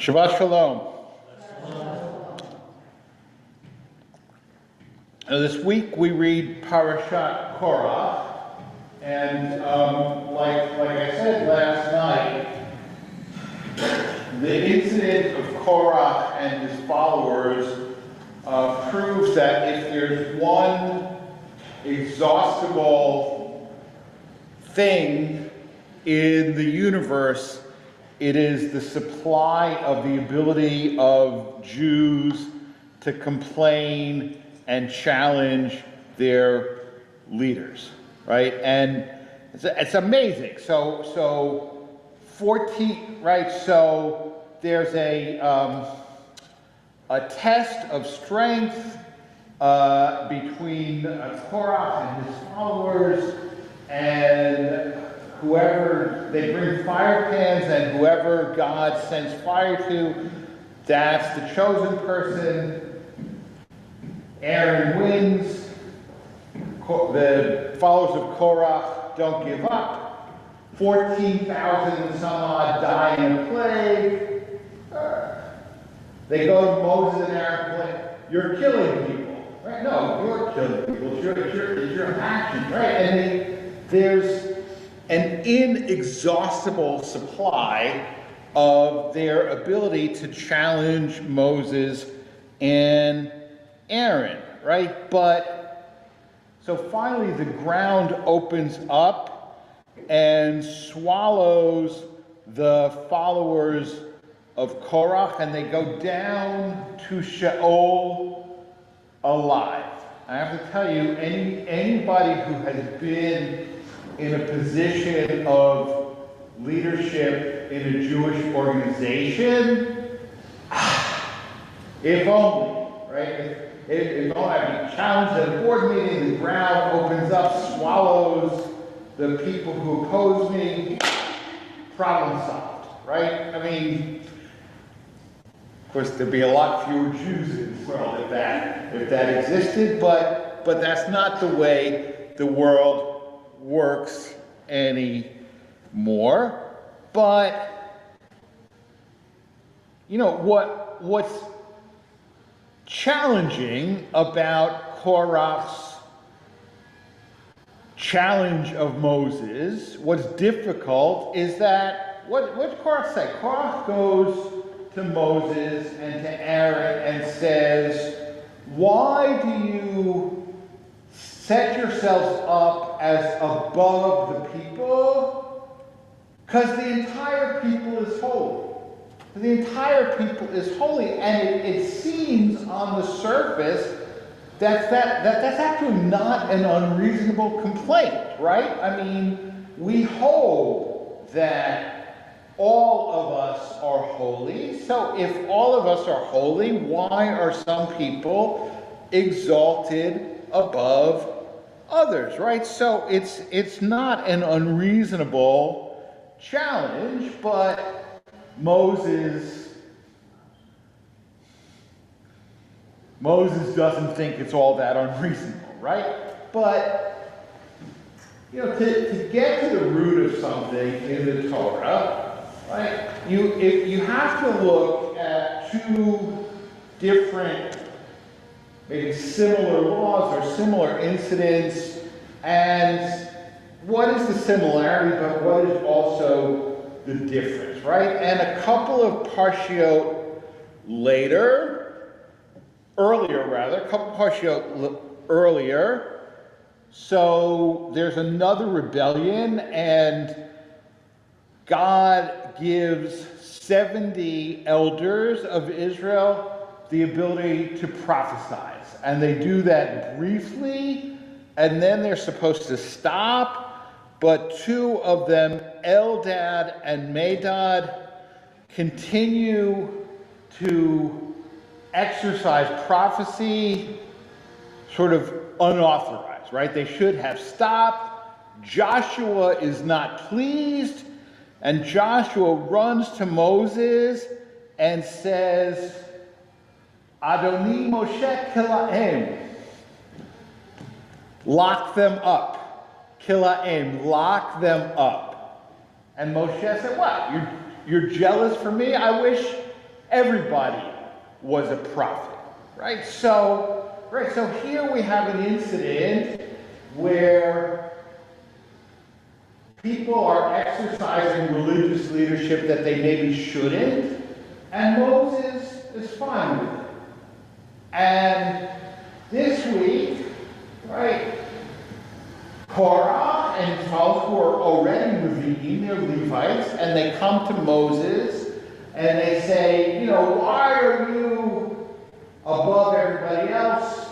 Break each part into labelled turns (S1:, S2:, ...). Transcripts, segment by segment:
S1: Shabbat Shalom. This week we read Parashat Korach, and like I said last night, the incident of Korach and his followers proves that if there's one exhaustible thing in the universe, it is the supply of the ability of Jews to complain and challenge their leaders, right? And it's amazing. So 14, right? So there's a test of strength between Korach and his followers, and whoever, they bring fire pans, and whoever God sends fire to, that's the chosen person. Aaron wins. The followers of Korach don't give up. 14,000 and some odd die in a plague. They go to Moses and Aaron and say, "You're killing people." Right? No, you're killing people. It's your action, right? And there's an inexhaustible supply of their ability to challenge Moses and Aaron, right? But so finally the ground opens up and swallows the followers of Korach, and they go down to Sheol alive. I have to tell you, anybody who has been in a position of leadership in a Jewish organization, if only, right? If only I'd be challenged at a board meeting, the ground opens up, swallows the people who oppose me, problem solved, right? I mean, of course, there'd be a lot fewer Jews in this world if that existed, but that's not the way the world works anymore. But you know what's challenging about Korach's challenge of Moses, what's difficult is that what does Korach say? Korach goes to Moses and to Aaron and says, "Why do you set yourselves up as above the people? Because the entire people is holy. The entire people is holy." And it seems on the surface that's actually not an unreasonable complaint, right? I mean, we hold that all of us are holy. So if all of us are holy, why are some people exalted above others, right? So it's not an unreasonable challenge, but Moses doesn't think it's all that unreasonable, right? But you know, to get to the root of something in the Torah, right? You have to look at two different, maybe similar laws or similar incidents, and what is the similarity, but what is also the difference, right? And a couple of parshiot earlier, so there's another rebellion, and God gives 70 elders of Israel the ability to prophesy. And they do that briefly, and then they're supposed to stop. But two of them, Eldad and Medad, continue to exercise prophecy sort of unauthorized, right? They should have stopped. Joshua is not pleased, and Joshua runs to Moses and says, "Adoni Moshe Kilaim." Lock them up. Kilaim, lock them up. And Moshe said, "What? You're jealous for me? I wish everybody was a prophet, right? So here we have an incident where people are exercising religious leadership that they maybe shouldn't, and Moses is fine with it. And this week, right, Korach and 12 who are already Leviim, they're Levites, and they come to Moses and they say, why are you above everybody else?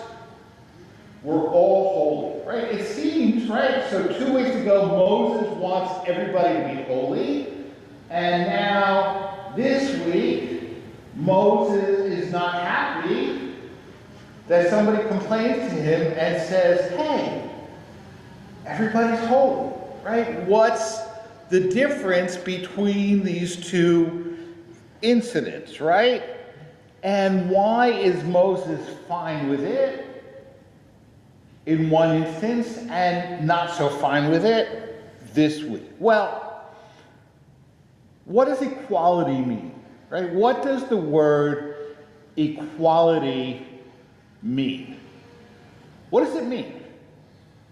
S1: We're all holy, right? It seems, right? So 2 weeks ago, Moses wants everybody to be holy. And now, this week, Moses is not happy that somebody complains to him and says, hey, everybody's holy, right? What's the difference between these two incidents, right? And why is Moses fine with it in one instance and not so fine with it this week? Well, what does equality mean, right? What does the word equality mean? What does it mean?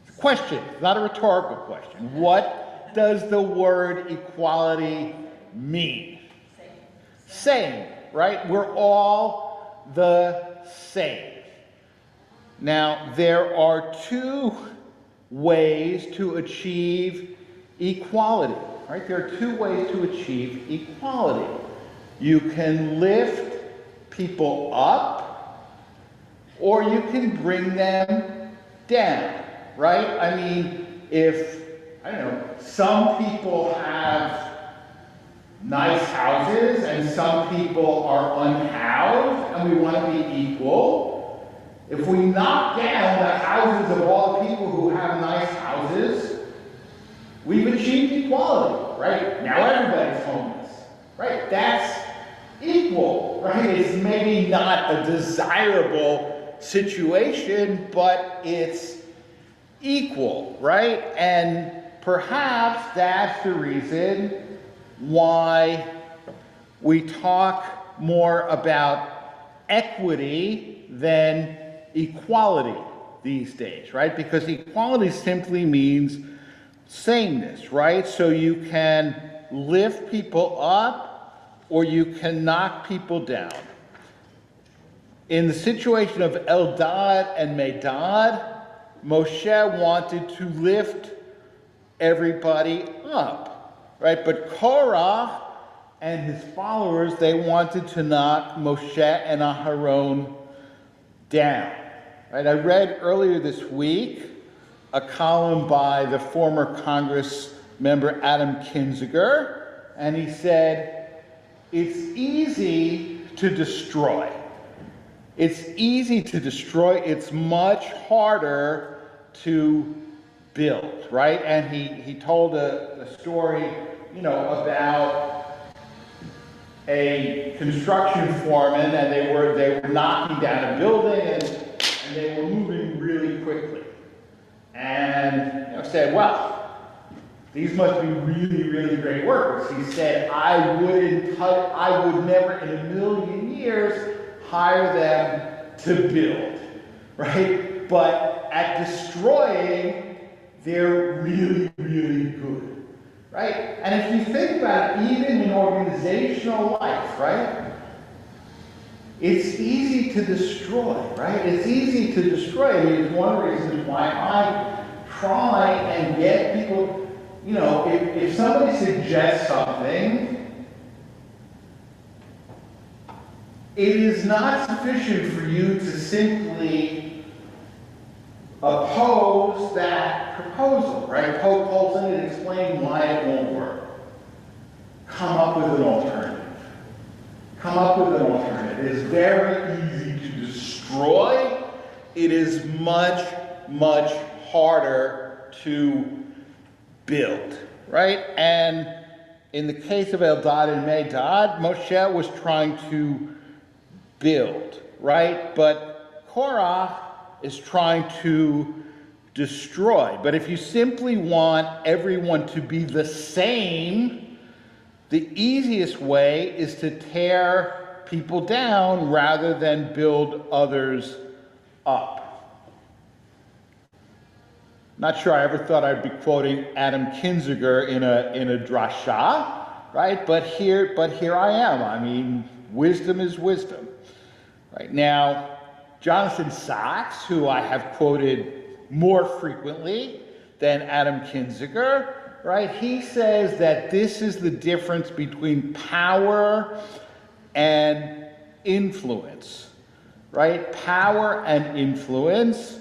S1: It's a question, not a rhetorical question. What does the word equality mean? Same, right? We're all the same. Now, there are two ways to achieve equality, right? There are two ways to achieve equality. You can lift people up, or you can bring them down, right? I mean, some people have nice houses and some people are unhoused, and we want to be equal. If we knock down the houses of all the people who have nice houses, we've achieved equality, right? Now everybody's homeless, right? That's equal, right? It's maybe not a desirable situation, but it's equal, right? And perhaps that's the reason why we talk more about equity than equality these days, right? Because equality simply means sameness, right? So you can lift people up or you can knock people down. In the situation of Eldad and Medad, Moshe wanted to lift everybody up, right? But Korah and his followers, they wanted to knock Moshe and Aharon down, right? I read earlier this week a column by the former Congress member Adam Kinzinger, and he said, it's easy to destroy. It's easy to destroy. It's much harder to build, right? And he told a story, about a construction foreman, and they were knocking down a building, and they were moving really quickly. And said, well, these must be really, really great workers. He said, I would never in a million years hire them to build, right? But at destroying, they're really, really good, right? And if you think about it, even in organizational life, right? It's easy to destroy, right? It's easy to destroy. I mean, it's one of the reasons why I try and get people, if somebody suggests something, it is not sufficient for you to simply oppose that proposal, right? Poke holes in it and explain why it won't work. Come up with an alternative. Come up with an alternative. It is very easy to destroy. It is much, much harder to build, right? And in the case of Eldad and Medad, Moshe was trying to build, right? But Korah is trying to destroy. But if you simply want everyone to be the same, the easiest way is to tear people down rather than build others up. Not sure I ever thought I'd be quoting Adam Kinzinger in a drasha, right? But here I am. I mean, wisdom is wisdom. Right now, Jonathan Sachs, who I have quoted more frequently than Adam Kinzinger, right? He says that this is the difference between power and influence, right? Power and influence.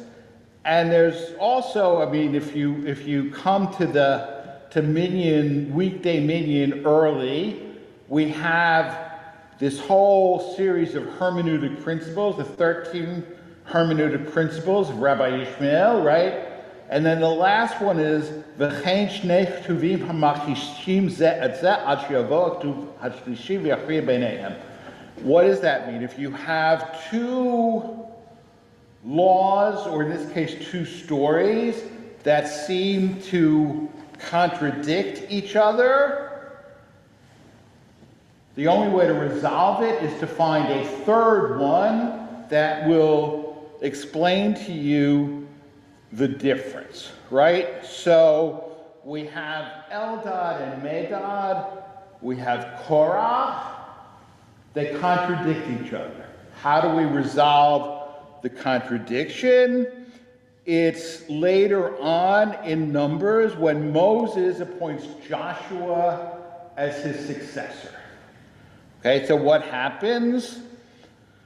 S1: And there's also, I mean, if you come to Minyan, weekday Minyan early, we have this whole series of hermeneutic principles, the 13 hermeneutic principles of Rabbi Ishmael, right? And then the last one is V'chein shnei ktuvim hamachishim zeh et zeh ad sheyavo haktuv hashlishi v'yachriya beineihem. What does that mean? If you have two laws, or in this case, two stories that seem to contradict each other, the only way to resolve it is to find a third one that will explain to you the difference, right? So we have Eldad and Medad, we have Korach, they contradict each other. How do we resolve the contradiction? It's later on in Numbers when Moses appoints Joshua as his successor. Okay, so what happens?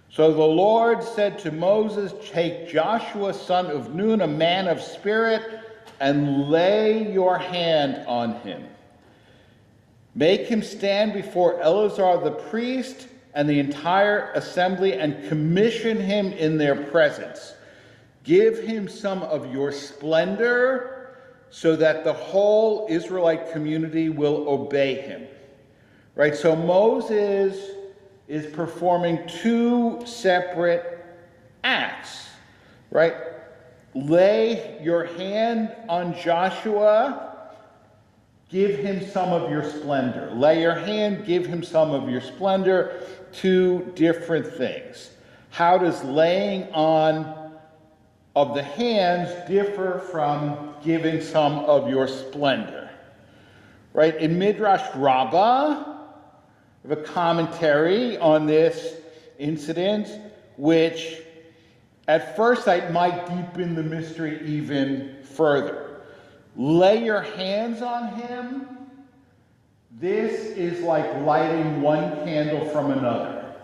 S1: So the Lord said to Moses, take Joshua, son of Nun, a man of spirit, and lay your hand on him. Make him stand before Eleazar the priest and the entire assembly, and commission him in their presence. Give him some of your splendor, so that the whole Israelite community will obey him. Right, so Moses is performing two separate acts, right? Lay your hand on Joshua, give him some of your splendor. Lay your hand, give him some of your splendor. Two different things. How does laying on of the hands differ from giving some of your splendor? Right, in Midrash Rabbah, we have a commentary on this incident, which at first sight might deepen the mystery even further. Lay your hands on him. This is like lighting one candle from another.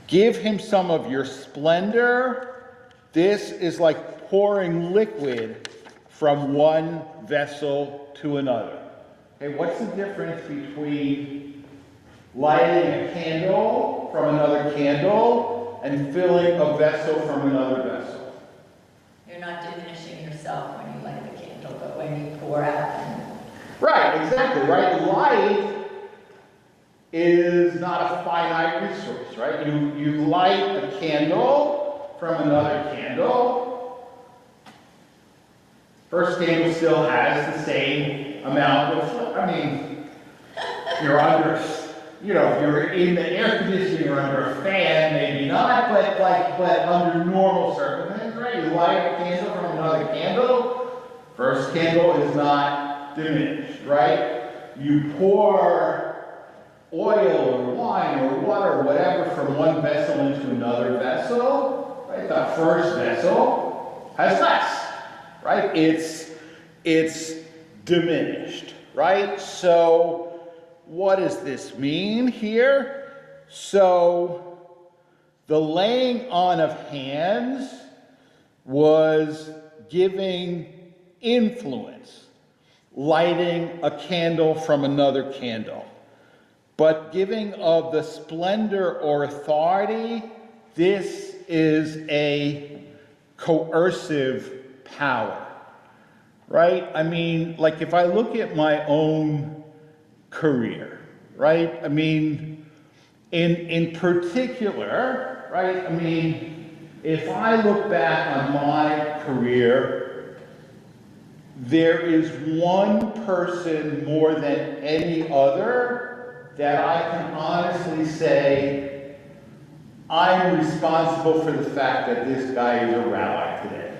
S1: Give him some of your splendor. This is like pouring liquid from one vessel to another. Okay, what's the difference between lighting a candle from another candle and filling a vessel from another vessel?
S2: You're not diminishing yourself when you light the candle, but when you pour out.
S1: Right, exactly, right? Light is not a finite resource, right? You light a candle from another candle. First candle still has the same amount of, I mean, you're under, you know, if you're in the air conditioning or under a fan, maybe not, but under normal circumstances, right? You light a candle from another candle, first candle is not diminished, right? You pour oil or wine or water or whatever from one vessel into another vessel, right? The first vessel has less, right? It's diminished, right? So what does this mean here? So the laying on of hands was giving influence, lighting a candle from another candle. But giving of the splendor or authority, this is a coercive power, right? I mean, like if I look at my own career, right? I mean, in particular, right? I mean, if I look back on my career, there is one person more than any other that I can honestly say I'm responsible for the fact that this guy is a rabbi today,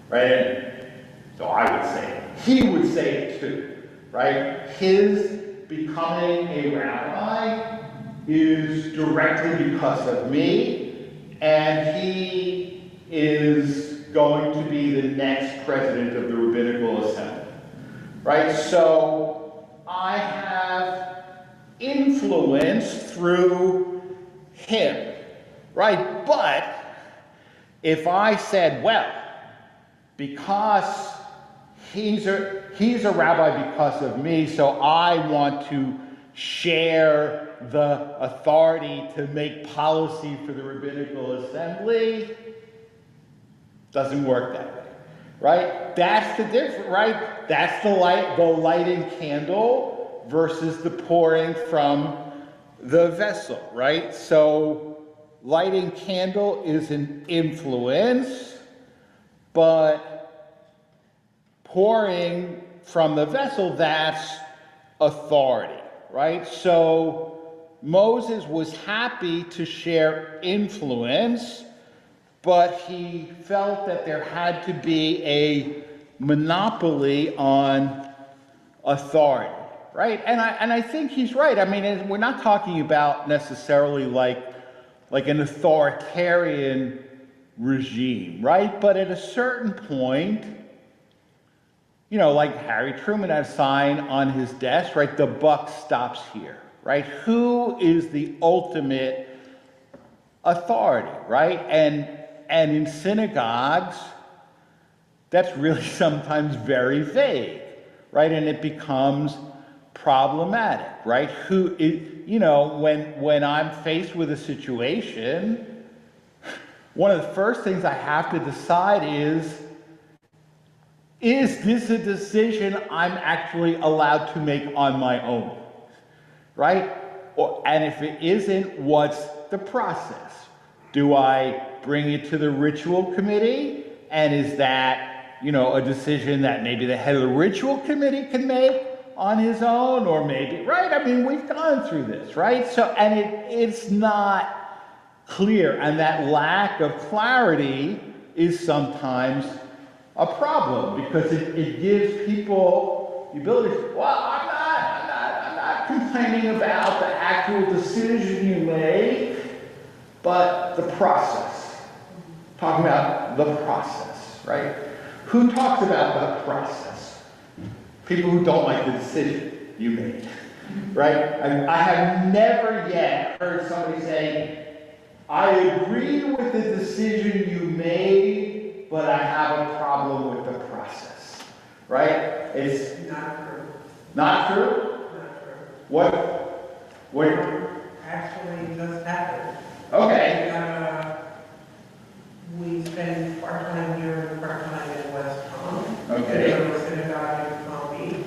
S1: right? So I would say it. He would say it too, right? His becoming a rabbi is directly because of me, and he is going to be the next president of the Rabbinical Assembly, right? So I have influence through him, right? But if I said, well, because he's a rabbi because of me, so I want to share the authority to make policy for the Rabbinical Assembly, doesn't work that way, right? That's the difference, right? That's the lighting candle versus the pouring from the vessel, right? So lighting candle is an influence, but pouring from the vessel, that's authority, right? So Moses was happy to share influence, but he felt that there had to be a monopoly on authority, right? And I think he's right. I mean, we're not talking about necessarily like an authoritarian regime, right? But at a certain point, you know, like Harry Truman had a sign on his desk, right? The buck stops here, right? Who is the ultimate authority, right? And in synagogues, that's really sometimes very vague, right? And it becomes problematic, right? Who is, you know, when I'm faced with a situation, one of the first things I have to decide is this a decision I'm actually allowed to make on my own, right? And if it isn't, what's the process? Do I bring it to the ritual committee? And is that, you know, a decision that maybe the head of the ritual committee can make on his own? Or maybe, right? I mean, we've gone through this, right? So, and it's not clear. And that lack of clarity is sometimes a problem, because it gives people the ability to, well, I'm not complaining about the actual decision you make, but the process. Talking about the process, right? Who talks about the process? People who don't like the decision you made, right? I have never yet heard somebody say, I agree with the decision you made, but I have a problem with the process, right? It's
S3: not true.
S1: Not true?
S3: Not true.
S1: What?
S3: Actually just happened.
S1: Okay.
S3: We spend part-time here and part-time in West Palm.
S1: Okay.
S3: We were a synagogue in Palm Beach.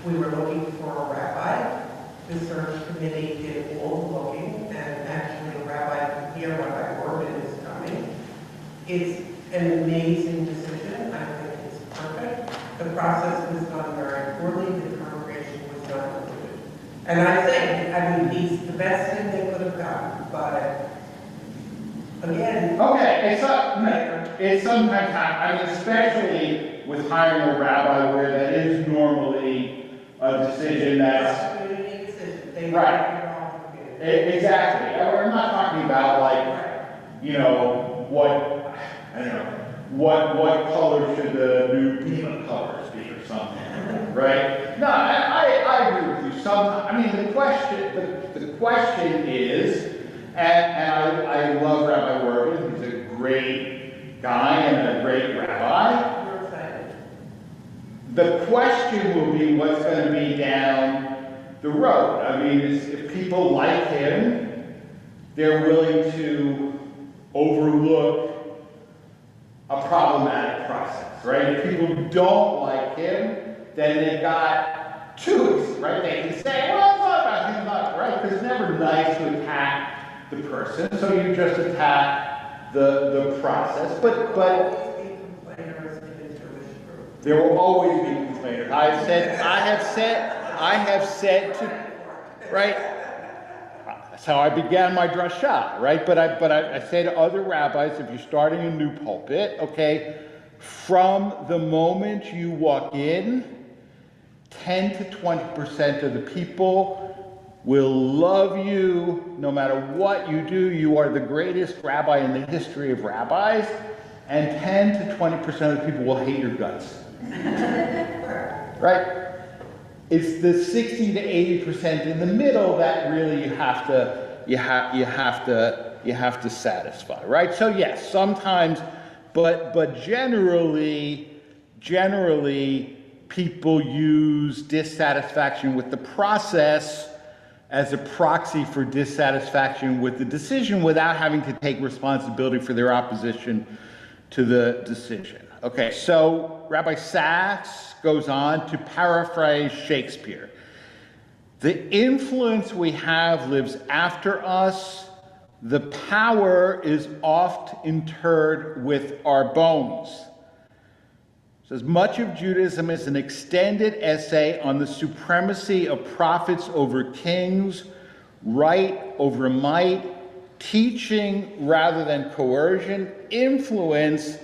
S3: We were looking for a rabbi. The search committee did all the looking, and actually a rabbi from here, Rabbi Orban, is coming. It's an amazing decision. I think it's perfect. The process was done very poorly. The congregation was not included. And I think, I mean, he's the best thing they could have done, but again.
S1: Okay, it's sometimes, I mean, especially with hiring a rabbi where that is normally a decision that's.
S3: Community decision. They
S1: Right. Exactly. I'm not talking about like, you know, what color should the new Pima colors be or something, right? No, I agree with you. Sometimes, I mean, the question is, and I love Rabbi Werben. He's a great guy and a great rabbi.
S3: We're excited.
S1: The question will be what's going to be down the road. I mean, if people like him, they're willing to overlook a problematic process, right? If people don't like him, then they've got choice, right? They can say, well, it's not about him, not right? Because it's never nice to attack the person, so you just attack the process. But there will always be complainers. I have said to, right? That's how I began my drasha, right? But I say to other rabbis, if you're starting a new pulpit, okay, from the moment you walk in, 10 to 20% of the people will love you no matter what you do. You are the greatest rabbi in the history of rabbis. And 10 to 20% of the people will hate your guts. Right? It's the 60 to 80% in the middle that really you have to satisfy, right? So yes, sometimes, but generally people use dissatisfaction with the process as a proxy for dissatisfaction with the decision without having to take responsibility for their opposition to the decision. Okay, so Rabbi Sachs goes on to paraphrase Shakespeare. The influence we have lives after us. The power is oft interred with our bones. It says, much of Judaism is an extended essay on the supremacy of prophets over kings, right over might, teaching rather than coercion, influence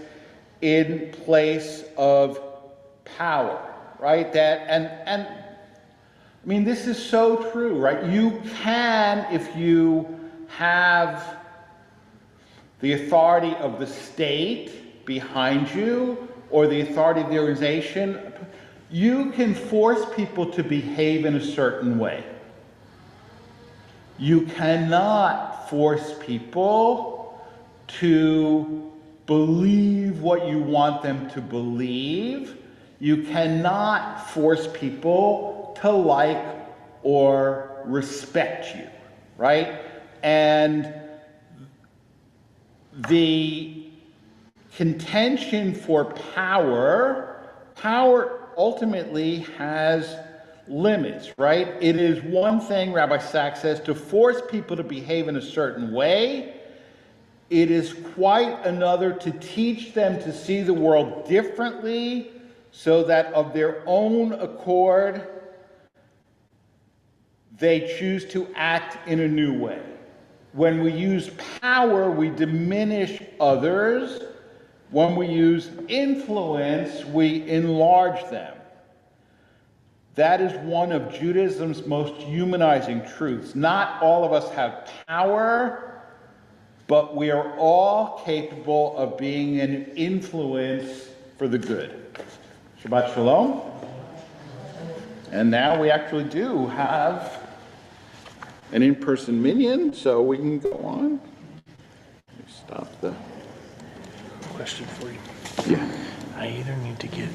S1: in place of power, right? And I mean, this is so true, right? You can, if you have the authority of the state behind you or the authority of the organization, you can force people to behave in a certain way. You cannot force people to believe what you want them to believe. You cannot force people to like or respect you, right? And the contention for power ultimately has limits, right? It is one thing, Rabbi Sachs says, to force people to behave in a certain way. It is quite another to teach them to see the world differently so that of their own accord they choose to act in a new way. When we use power, we diminish others. When we use influence, we enlarge them. That is one of Judaism's most humanizing truths. Not all of us have power, but we are all capable of being an influence for the good. Shabbat Shalom. And now we actually do have an in-person minyan, so we can go on. Let me stop the...
S4: Question for you.
S1: Yeah.
S4: I either need to get